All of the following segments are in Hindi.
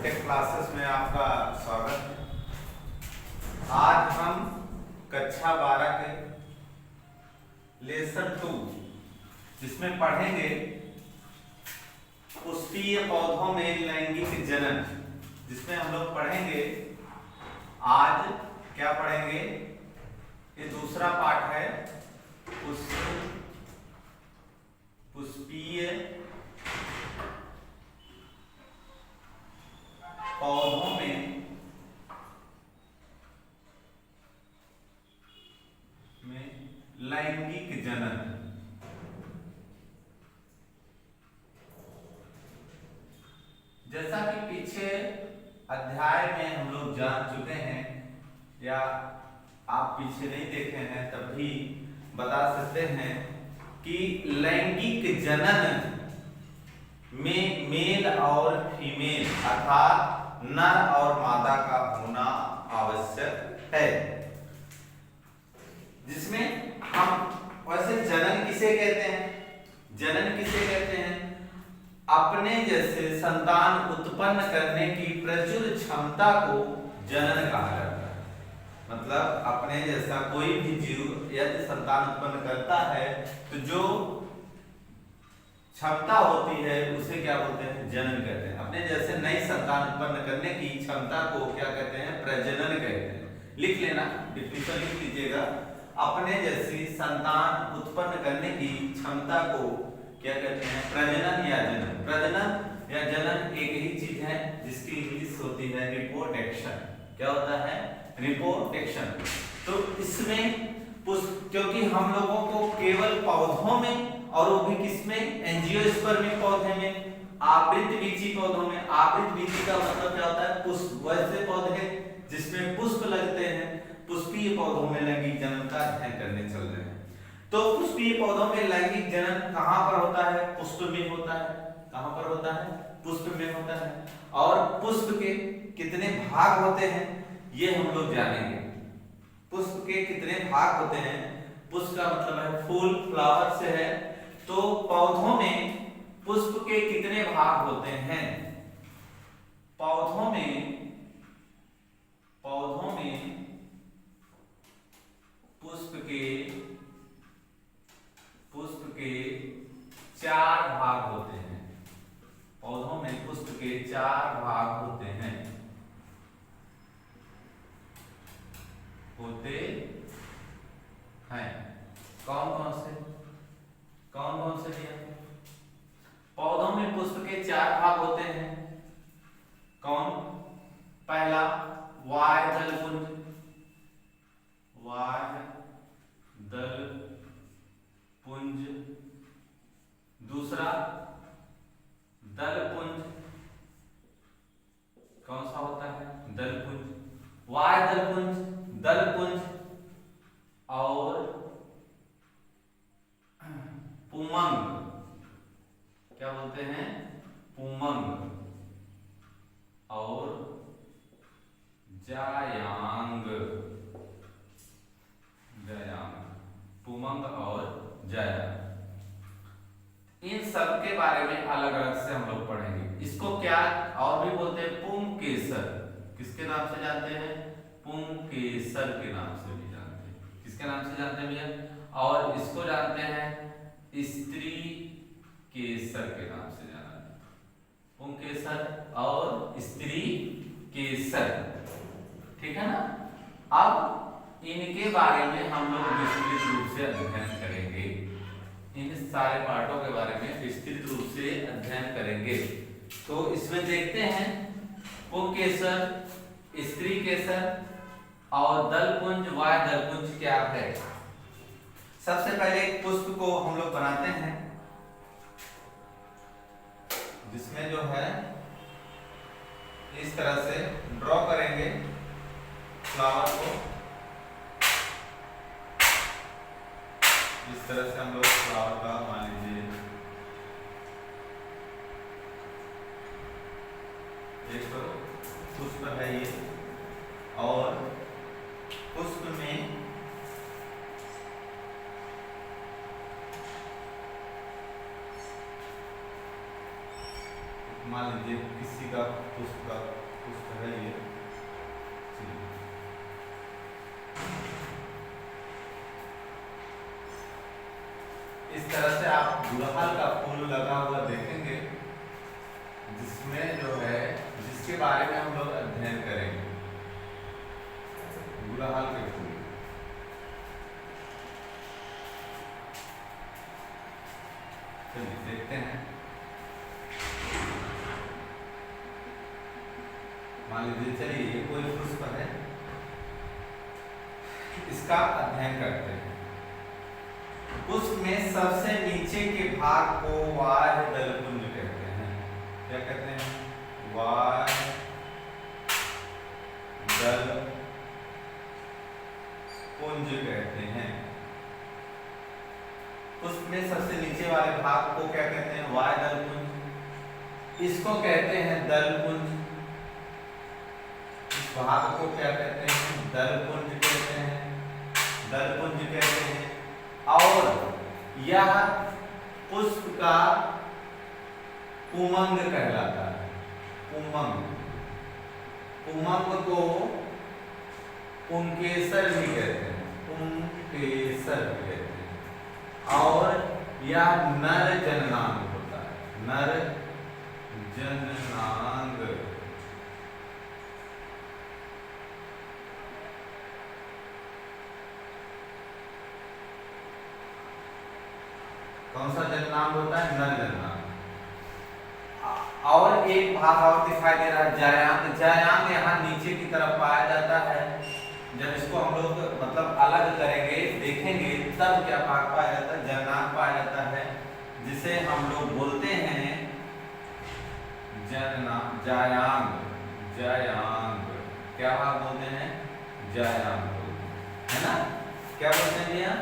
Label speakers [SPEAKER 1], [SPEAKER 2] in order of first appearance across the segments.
[SPEAKER 1] टेक क्लासेस में आपका स्वागत है। आज हम कक्षा 12 के लेसन 2 जिसमें पढ़ेंगे पुष्पीय पौधों में लैंगिक जनन, जिसमें हम लोग पढ़ेंगे आज क्या पढ़ेंगे, ये दूसरा पाठ है पुष्पीय पौधों में लैंगिक जनन। जैसा कि पीछे अध्याय में हम लोग जान चुके हैं, या आप पीछे नहीं देखे हैं तब भी बता सकते हैं कि लैंगिक जनन में मेल और फीमेल अर्थात नर और मादा का होना आवश्यक है। जिसमें हम वैसे जनन किसे कहते हैं? जनन किसे कहते हैं? अपने जैसे संतान उत्पन्न करने की प्रचुर क्षमता को जनन कहा जाता है। मतलब अपने जैसा कोई भी जीव यदि संतान उत्पन्न करता है तो जो क्षमता होती है उसे क्या बोलते हैं? जनन कहते हैं। अपने जैसे नई संतान उत्पन्न करने की क्षमता को क्या कहते हैं? प्रजनन कहते हैं। लिख लेना, डिफिनेशन लिख लीजिएगा। अपने जैसी संतान उत्पन्न करने की क्षमता को क्या कहते हैं? प्रजनन या जनन। प्रजनन या जनन एक ही चीज है जिसकी इंग्लिश होती है रिप्रोडक्शन। क्या होता है? रिप्रोडक्शन। तो इसमें क्योंकि हम लोगों को केवल पौधों में, और वो भी किसमें? एंजियोस्पर्मिक पौधे में, आवृत बीजी पौधों में। आवृत बीजी का मतलब क्या होता है? पुष्प। वैसे पौधे जिसमें पुष्प लगते हैं, पुष्पीय पौधों में लैंगिक जनन का अध्ययन करने चल रहे हैं। तो पुष्पीय पौधों में लैंगिक जनन कहां पर होता है? पुष्प में होता है। कहां पर होता है? पुष्प में होता है। और पुष्प के कितने भाग होते हैं ये हम लोग जानेंगे। पुष्प के कितने भाग होते हैं? पुष्प का मतलब है फूल, फ्लावर से है। तो पौधों में पुष्प के कितने भाग होते हैं? पौधों में पुष्प के 4 भाग होते हैं। पौधों में पुष्प के 4 भाग होते हैं। कौन कौन से दिया? पौधों में पुष्प के 4 भाग होते हैं। कौन? पहला वाह्य दल पुंज। दूसरा दल पुंज। कौन सा होता है? दल पुंज। वाह्य दल पुंज और पुमंग। क्या बोलते हैं? पुमंग और जायांग। पुमंग और जायांग, इन सब के बारे में अलग अलग से हम लोग पढ़ेंगे। इसको क्या और भी बोलते हैं? पुंकेसर। किसके नाम से जानते हैं? पुंकेसर के नाम से भी जानते हैं। किसके नाम से जानते हैं भैया? और इसको जानते हैं स्त्री केसर के नाम से जाना जाता है। पुंकेसर और स्त्री केसर। ठीक है ना? अब इनके बारे में हम लोग विस्तृत रूप से अध्ययन करेंगे। इन सारे पाठों के बारे में विस्तृत रूप से अध्ययन करेंगे। तो इसमें देखते हैं पुंकेसर, स्त्री केसर और दलपुंज, वाह्य दलपुंज क्या है। सबसे पहले एक पुष्प को हम लोग बनाते हैं, जिसमें जो है इस तरह से ड्रॉ करेंगे फ्लावर को। इस तरह से हम लोग फ्लावर का मान लीजिए एक पुष्प है ये, और पुष्प में मान लीजिए किसी का पुष्प है ये, इस तरह से आप गुड़हल का फूल लगा हुआ देखेंगे, जिसमें जो है जिसके बारे में हम लोग अध्ययन करेंगे, गुड़हल के फूल। चलिए देखते हैं। मान लीजिए चलिए ये कोई पुष्प है, इसका अध्ययन करते हैं। पुष्प में सबसे नीचे के भाग को वाह्य दलपुंज कहते हैं। क्या कहते हैं? वाह्य दलपुंज कहते हैं। पुष्प में सबसे नीचे वाले भाग को क्या कहते हैं? वाह्य दलपुंज। इसको कहते हैं दलपुंज। इस भाग को क्या कहते हैं? दलपुंज कहते हैं। दलपुंज कहते हैं। और यह पुष्प का पुमंग कहलाता है। पुमंग, पुमंग को पुंकेसर भी कहते हैं। पुंकेसर भी कहते हैं। और यह नर जननांग होता है। नर जननांग। कौन सा जननांग होता है? नर जननांग। और एक भाग और दिखाई दे रहा है जायांग। जायांग यहाँ नीचे की तरफ पाया जाता है। जब इसको हम लोग मतलब अलग करेंगे, देखेंगे, तब क्या भाग पाया जाता है? जननांग पाया जाता है, जिसे हम लोग बोलते हैं जायांग। जायांग क्या भाग बोलते हैं? जायांग है ना? क्या बोलते हैं भैया?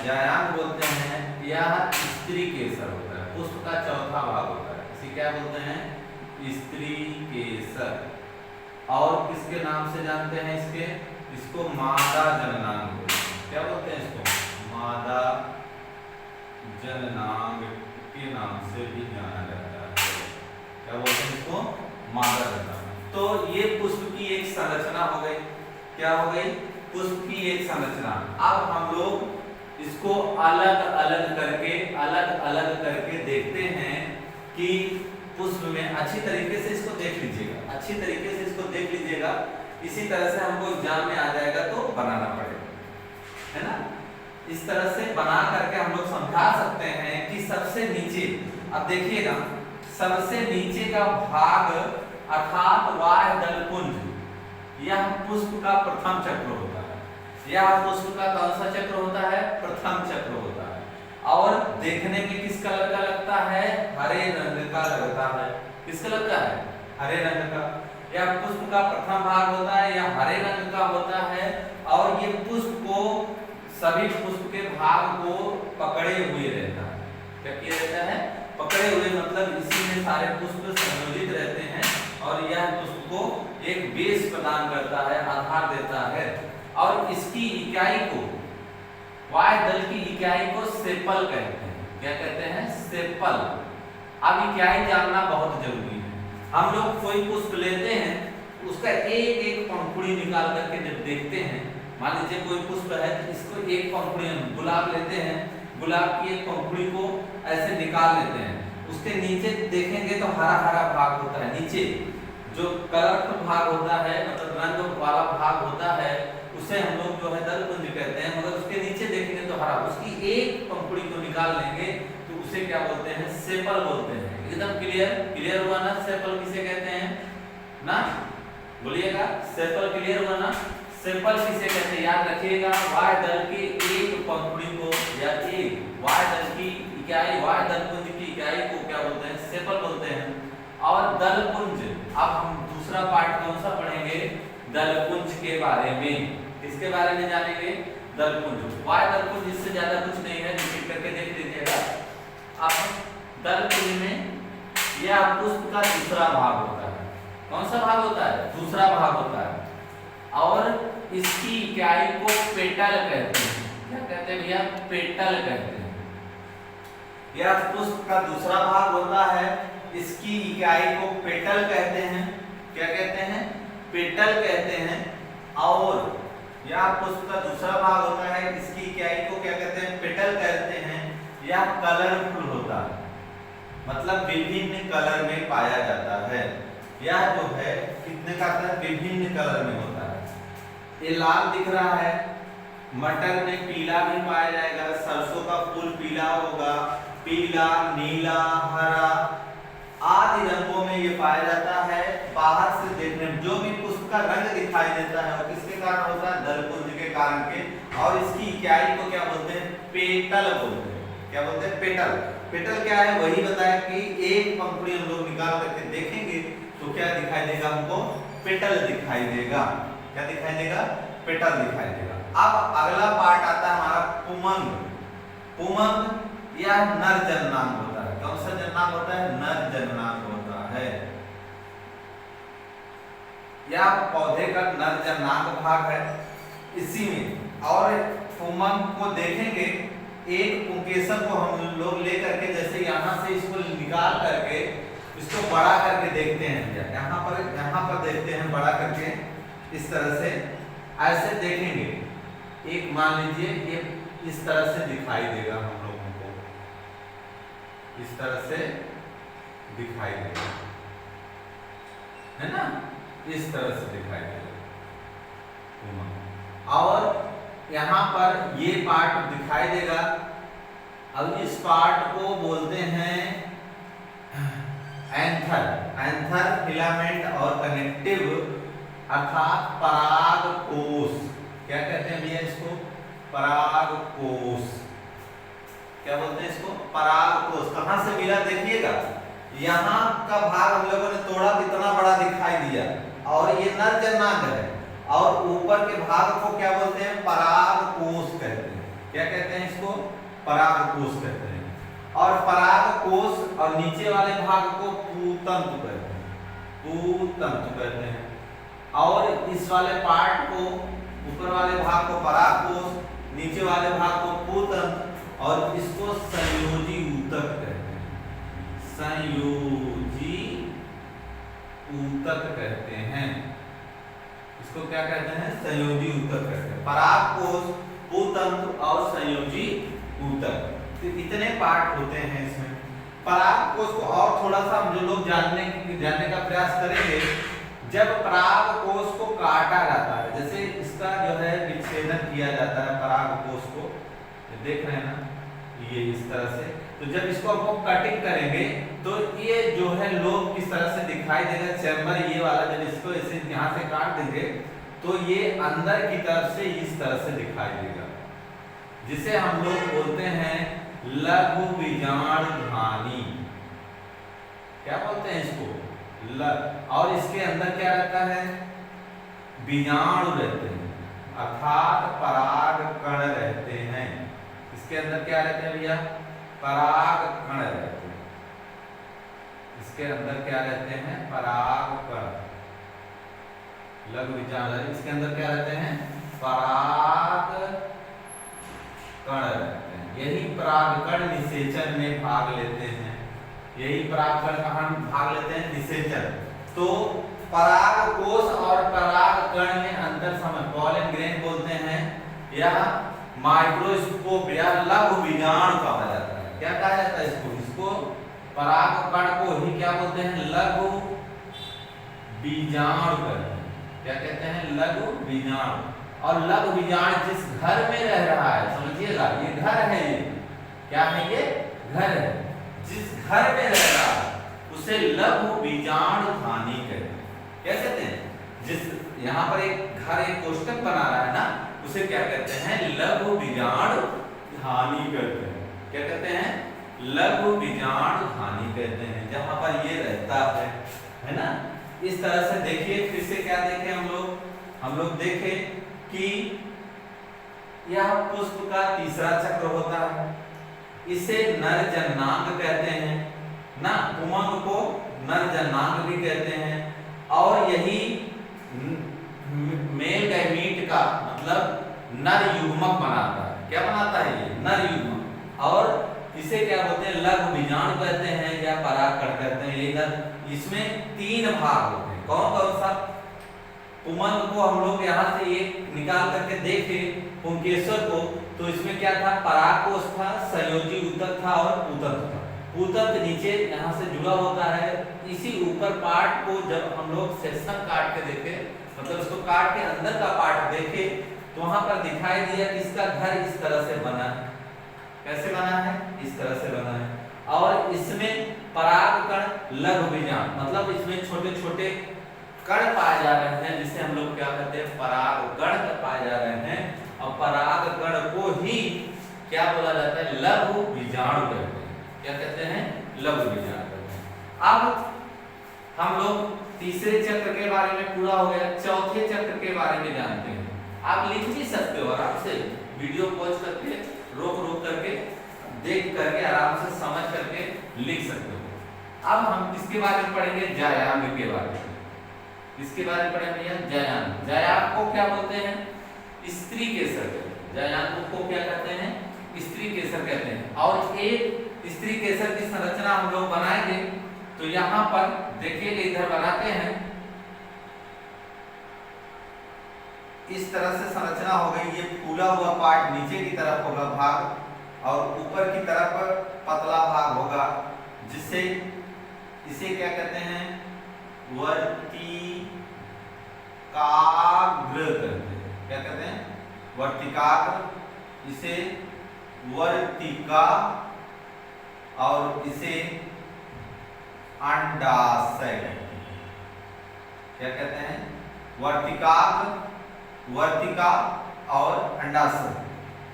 [SPEAKER 1] जायांग बोलते हैं। यह स्त्री केसर होता है। पुष्प का चौथा भाग होता है। इसे क्या बोलते हैं? स्त्री केसर। और किसके नाम से जानते हैं इसको मादा जननांग बोलते हैं। क्या बोलते हैं इसको? मादा जननांग के नाम से भी जाना जाता है। क्या बोलते हैं इसको? मादा जननांग। तो ये पुष्प की एक संरचना हो गई। क्या हो गई? पुष्प की एक संरचना। अब हम लोग इसको अलग अलग करके देखते हैं कि पुष्प में अच्छी तरीके से इसको देख लीजिएगा। अच्छी तरीके से इसको देख लीजिएगा। इसी तरह से हमको एग्जाम में आ जाएगा तो बनाना पड़ेगा, है ना? इस तरह से बना करके हम लोग समझा सकते हैं कि सबसे नीचे, अब देखिएगा, सबसे नीचे का भाग अर्थात वाह्य दलपुंज, यह पुष्प का प्रथम चक्र होता है। यह पुष्प का कौन सा चक्र होता है? प्रथम चक्र होता है। और देखने में किस कलर का लगता है? हरे रंग का लगता है। किस कलर का है? हरे रंग का। यह पुष्प का प्रथम भाग होता है, यह हरे रंग का होता है। और ये पुष्प को, सभी पुष्प के भाग को पकड़े हुए रहता है। क्या किया रहता है? पकड़े हुए, मतलब इसी में सारे पुष्प संयोजित रहते हैं। और यह पुष्प को एक बेस प्रदान करता है, आधार देता है। और इसकी इकाई को, वाह्य दल की इकाई को सेपल कहते हैं। क्या कहते हैं? सेपल। अब इकाई जानना बहुत जरूरी है। हम लोग कोई पुष्प लेते हैं, उसका एक एक पंखुड़ी निकाल करके जब देखते हैं, मान लीजिए कोई पुष्प है तो इसको एक पंखुड़ी, गुलाब लेते हैं, गुलाब की एक पंखुड़ी को ऐसे निकाल लेते हैं, उसके नीचे देखेंगे तो हरा हरा भाग होता है। नीचे जो कलरफुल भाग होता है, मतलब रंग वाला भाग होता है, उसे हम लोग जो है दलपुंज कहते हैं। मगर उसके नीचे देखेंगे तो हरा, उसकी एक पंखुड़ी को निकाल लेंगे तो उसे क्या बोलते हैं? सेपल बोलते हैं। एकदम क्लियर हुआ ना? सेपल किसे कहते हैं ना? बोलिएगा, सेपल क्लियर हुआ ना? सेपल किसे कहते हैं? याद रखिएगा, वाह्य दल की एक पंखुड़ी को या एक वाह्य दल की इकाई, वाह्य दलपुंज की इकाई को क्या बोलते हैं? सेपल बोलते हैं। और दलपुंज, अब हम दूसरा पार्ट कौन सा पढ़ेंगे? दलपुंज के बारे में। किसके बारे में जानेंगे? दलपुंज। वाह्य दलपुंज इससे ज्यादा कुछ नहीं है, रिपीट करके देख लीजिएगा। अब दलपुंज में यह पुष्प का दूसरा भाग होता है। कौन सा भाग होता है? दूसरा भाग होता है। और इसकी इकाई को पेटल कहते हैं। क्या कहते हैं भैया? पेटल कहते हैं। यह पुष्प का दूसरा भाग होता है इसकी इकाई को पेटल कहते हैं। क्या कहते हैं? पेटल कहते हैं। और यह पुष्प का दूसरा भाग होता है, इसकी इकाई को क्या कहते हैं? पेटल कहते हैं। यह कलरफुल होता है, मतलब विभिन्न कलर में पाया जाता है। यह जो है कितने का आता है? विभिन्न कलर में होता है। ये लाल दिख रहा है, मटर में पीला भी पाया जाएगा, सरसों का फूल पीला होगा, पीला, नीला, हरा आदि रंगों में ये पाया जाता है। बाहर से देखने में जो भी पुष्प का रंग दिखाई देता है वो किसके कारण होता है? दलपुंज के कारण के। और इसकी इकाई को क्या बोलते हैं? पेटल बोलते हैं। क्या बोलते हैं? पेटल। पेटल क्या है? वही बताया कि एक पंखुड़ी हम लोग निकाल करके देखेंगे तो क्या दिखाई देगा हमको? पेटल दिखाई देगा। क्या दिखाई देगा? पेटल दिखाई देगा। अब अगला पार्ट आता है हमारा पुमंग। पुमंग यह नर जननांग होता है। कौन सा जननांग होता है? नर जननांग होता है। यह पौधे का नर जननांग भाग है। इसी में और पुमंग को देखेंगे, एक पुंकेसर को हम लोग लेकर के जैसे यहाँ से इसको निकाल करके इसको बड़ा करके देखते हैं। यहाँ पर देखते हैं बड़ा करके इस तरह से ऐसे देखेंगे। एक मान लीजिए ये इस तरह से दिखाई देगा, हम लोगों को इस तरह से दिखाई देगा, है ना? इस तरह से दिखाई देगा। और यहाँ पर ये पार्ट दिखाई देगा। अब इस पार्ट को बोलते हैं एंथर। एंथर फिलामेंट और कनेक्टिव अर्थात परागकोश। क्या कहते हैं भैया इसको? परागकोश। क्या बोलते हैं इसको? परागकोश। कहां से मिला देखिएगा, यहाँ का भाग हम लोगों ने तोड़ा, कितना बड़ा दिखाई दिया, और ये नर जननांग है। और ऊपर के भाग को क्या बोलते हैं? परागकोश कहते हैं। क्या कहते हैं इसको? परागकोश कहते हैं। और परागकोश और नीचे वाले भाग को पूतंतु कहते हैं। पूतंतु कहते हैं। और इस वाले पार्ट को, ऊपर वाले भाग को परागकोश, नीचे वाले भाग को पूतंतु, और इसको संयोजी ऊतक कहते हैं। संयोजी ऊतक कहते हैं। इसको क्या कहते हैं? संयोजी ऊतक कहते हैं। परागकोश, पूतंतु और संयोजी ऊतक, तो इतने पार्ट होते हैं इसमें। परागकोश को और थोड़ा सा हम जो लोग जानने का प्रयास करेंगे, जब परागकोश को काटा जाता है, जैसे इसका जो है विच्छेदन किया जाता है परागकोश को, देख रहे हैं ना, ये इस तरह से, तो जब इसको हम कटिंग करेंगे तो ये जो है लोब किस तरह से दिखाई देगा, चैम्बर ये वाला, जब इसको ऐसे यहाँ से काट देंगे तो ये अंदर की तरफ से इस तरह से दिखाई देगा, जिसे हम लोग बोलते हैं लघु बीजाणुधानी। क्या बोलते हैं इसको? और इसके अंदर क्या रहता है? बीजाणु रहते हैं, अर्थात पराग कण रहते हैं। इसके अंदर क्या रहते हैं भैया? पराग कण रहते हैं। इसके अंदर क्या रहते हैं? पराग कण। लघु बीजाणु, इसके अंदर क्या रहते हैं? पराग कण रहते हैं। यही परागकण निषेचन में भाग लेते हैं। यही परागकण कहाँ भाग लेते हैं? निषेचन। तो परागकोश और परागकण में अंतर समझ, पॉलन ग्रेन बोलते हैं, या माइक्रोस्कोप या लघु बीजाणु कहा जाता है। क्या कहा जाता है इसको? इसको परागकण को ही क्या बोलते हैं? लघु बीजाणु कहते हैं। क्या कहते हैं? लघु बीजाणु। और लघु बीजाणु जिस घर में रह रहा है, समझिएगा, ये घर है, ये क्या है? ये घर है। जिस घर में रह रहा है उसे लघु बीजाणुधानी कहते हैं। क्या कहते हैं? जिस यहाँ पर एक घर, एक कोष्ठक बना रहा है ना, उसे क्या कहते हैं? लघु बीजाणुधानी कहते हैं। क्या कहते हैं? लघु बीजाणुधानी कहते हैं, जहां पर ये रहता है ना। इस तरह से देखिए, फिर से क्या देखें हम लोग देखें कि यह पुष्प का तीसरा चक्र होता है। इसे नर जननांग कहते हैं ना, पुमंग को नर जननांग भी कहते हैं। और यही मेल गैमीट का मतलब नर युग्मक बनाता है। क्या बनाता है? ये नर युग्मक। और इसे क्या बोलते हैं, लघु बीजाणु कहते हैं या परागकण कहते हैं। लेकिन इसमें 3 भाग होते हैं। कौन कौन सा? पुमंग को हम लोग यहाँ से एक निकाल करके देखे पुंकेसर को, तो इसमें क्या था, परागकोश था, संयोजी ऊतक था और पूतक था। पूतक नीचे यहाँ से जुड़ा होता है। इसी ऊपर पार्ट को जब हम लोग सेक्शन काट के देखे, मतलब इसको काट के अंदर का पार्ट देखे, तो वहां पर दिखाई दिया कि इसका घर इस तरह से बना है। कैसे बना है? इस तरह से बना है। और इसमें परागकण लघु बीजाणु, मतलब इसमें छोटे छोटे कण पाए जा रहे हैं, जिसे हम लोग क्या कहते हैं, परागकण पाए जा रहे हैं। और परागकण को ही क्या बोला जाता है, लघु बीजाणु कहते हैं। क्या कहते हैं? लघु बीजाणु कहते हैं। अब हम लोग तीसरे चक्र के बारे में पूरा हो गया, चौथे चक्र के बारे में जानते हैं। आप लिख भी सकते हो आराम से, वीडियो पॉज करके रोक रोक करके देख करके आराम से समझ करके लिख सकते हो। अब हम किसके बारे में पढ़ेंगे? जायांग के बारे में। किसके बारे में पढ़ेंगे भैया? जायांग। जायांग को क्या बोलते हैं? स्त्री केसर कहते हैं। जायांग को क्या कहते हैं? स्त्री केसर कहते हैं। और एक स्त्री केसर की संरचना हम लोग बनाएंगे, तो यहाँ पर देखिए, इधर बनाते हैं, इस तरह से संरचना हो गई। ये फूला हुआ पार्ट नीचे की तरफ होगा भाग, और ऊपर की तरफ पतला भाग होगा, जिससे इसे क्या कहते हैं, वर्तिकाग्र कहते हैं। क्या कहते हैं? वर्तिकाग्र। इसे वर्तिका और इसे अंडाशय कहते हैं। क्या कहते हैं? वर्तिकाग्र, वर्तिका और अंडाशय।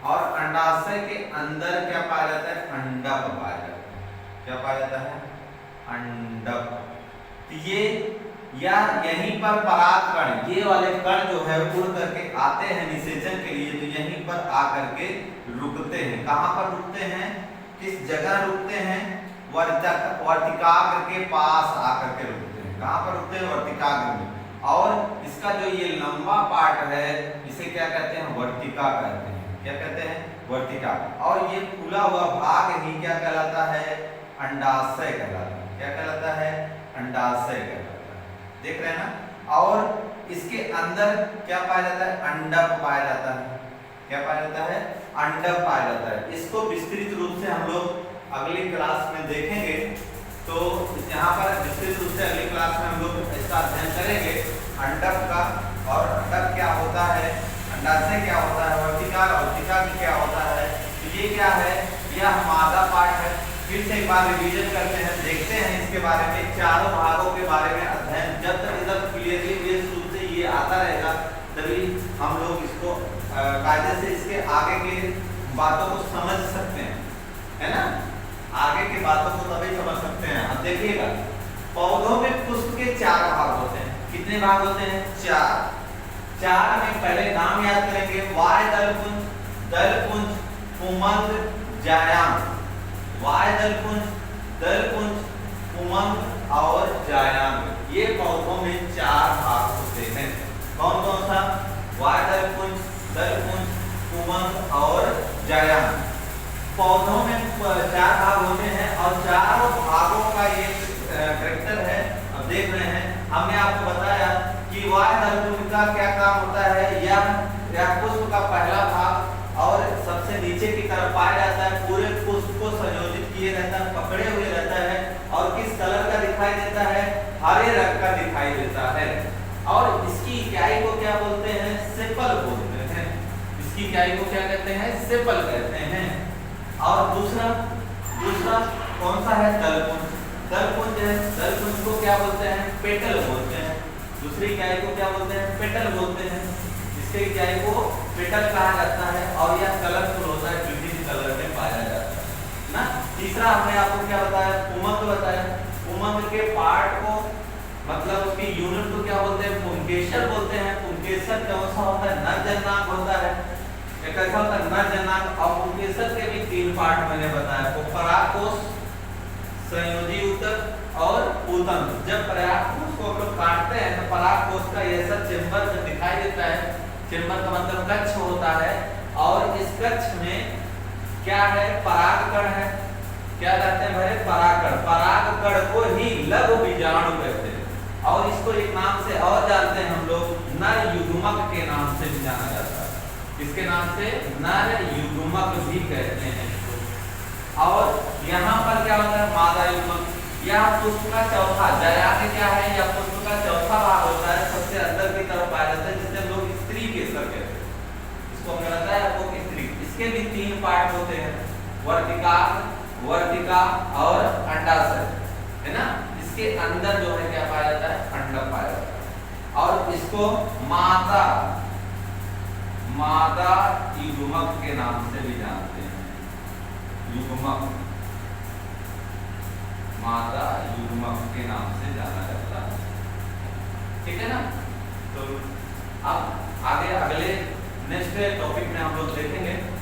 [SPEAKER 1] और अंडाशय के अंदर क्या पाया जाता है? अंडक पाया जाता है। क्या पाया जाता है? अंडक। ये या यहीं पर परागकण, ये वाले कण जो है उड़ करके आते हैं निषेचन के लिए, तो यहीं पर आकर के रुकते हैं। कहाँ पर रुकते हैं? किस जगह रुकते हैं? वर्तिकाग्र के पास आकर के रुकते हैं। कहाँ पर रुकते हैं? वर्तिकाग्र में। और इसका जो ये लंबा पार्ट है, इसे क्या कहते हैं? वर्तिका कहते हैं। क्या कहते हैं? वर्तिका। और ये फूला हुआ भाग ही क्या कहलाता है? अंडाशय कहलाता है। क्या कहलाता है? अंडाशय कहलाता है। देख रहे हैं ना? और इसके अंदर क्या पाया जाता है? अंडक पाया जाता है। क्या पाया जाता है? अंडक पाया जाता है। इसको विस्तृत रूप से हम लोग अगली क्लास में देखेंगे। तो यहाँ पर विस्तृत रूप से अगली क्लास में हम लोग इसका अध्ययन करेंगे, अंडक का। और अंडक क्या होता है, अंडाशय क्या होता है, वर्तिका, वर्तिका क्या होता है। तो ये क्या है? यह मादा पार्ट है। फिर से एक बार रिवीजन करते हैं, देखते हैं इसके बारे में, चारों भागों के बारे में अध्ययन। जब तक एकदम क्लियरली बेस्ड रूप से ये आता रहेगा, तभी हम लोग इसको कायदे से इसके आगे के बातों को समझ सकते हैं, है ना? आगे की बातों को तभी समझ सकते हैं। अब देखिएगा, पौधों में पुष्प के 4 भाग होते हैं। कितने भाग होते हैं? 4। 4 में पहले नाम याद करेंगे, वाय दलपुंज, दलपुंज, पुमंग, जायांग। वाय दलपुंज, दलपुंज, पुमंग और जायांग। ये पौधों में 4 भाग होते हैं। कौन कौन सा? वाय दलपुंज, दलपुंज, पुमंग और जायांग। पौधों में 4 भाग होते हैं और चारों भागों का ये कैरेक्टर है। अब देख रहे हैं, हमने आपको बताया कि वाय दलपुंज का क्या काम होता है। यह पुष्प का पहला भाग और सबसे नीचे की तरफ पाया जाता है। पूरे पुष्प को संयोजित किए रहता है, पकड़े हुए रहता है। और किस कलर का दिखाई देता है? हरे रंग का दिखाई देता है। और इसकी इकाई को क्या बोलते हैं? सेपल बोलते हैं। इसकी इकाई को क्या कहते हैं? सेपल कहते हैं। और दूसरा कौन सा है? दलपुंज। दलपुंज है, दलपुंज को क्या बोलते हैं? पेटल बोलते हैं। दूसरी इकाई को क्या बोलते हैं? पेटल बोलते हैं। इसके इकाई को पेटल कहा जाता है। और यह कलरफुल होता है, विभिन्न कलर में पाया जाता है ना। तीसरा हमने आपको क्या बताया? पुमंग बताया। पुमंग के पार्ट को, मतलब उसकी यूनिट को क्या बोलते हैं? पुंकेसर बोलते हैं। पुंकेसर कौन सा होता है? नर जननांग होता है। एक ऐसा होता है नर जननांग। और पुंकेसर के भी 3 पार्ट मैंने बताया, परागकोश, संयोजी ऊतक और पूतंग। जब परागकोश को हम लोग काटते हैं तो परागकोश का ये सब चेंबर में दिखाई देता है। चेंबर का मतलब कक्ष होता है। और इस कक्ष में क्या है? परागकण है। क्या कहते हैं भाई? परागकण। परागकण को ही लघु बीजाणु कहते हैं। और इसको एक नाम से और जानते हैं हम लोग, नर युग्मक के नाम से भी जाना जाता है। किसके नाम से? नर युग्मक भी कहते हैं इसको। और यहाँ पर क्या होता है? मादा युग्मक। यह पुष्प का चौथा, जया के क्या है? यह पुष्प का चौथा भाग होता है, सबसे अंदर की तरफ पाया जाता है, जिसे लोग स्त्री केसर कहते हैं। इसको हमें लगता है आपको कि स्त्री। इसके भी 3 पार्ट होते हैं, वर्तिका, वर्तिका और अंडाशय, है ना। इसके अंदर जो है क्या पाया जाता है? अंडक पाया जाता है। और इसको मादा, मादा युग्मक के नाम से भी जानते हैं। युग्मक, मादा युग्मक के नाम से जाना जाता है। ठीक है ना। तो अब आगे अगले नेक्स्ट टॉपिक में हम लोग देखेंगे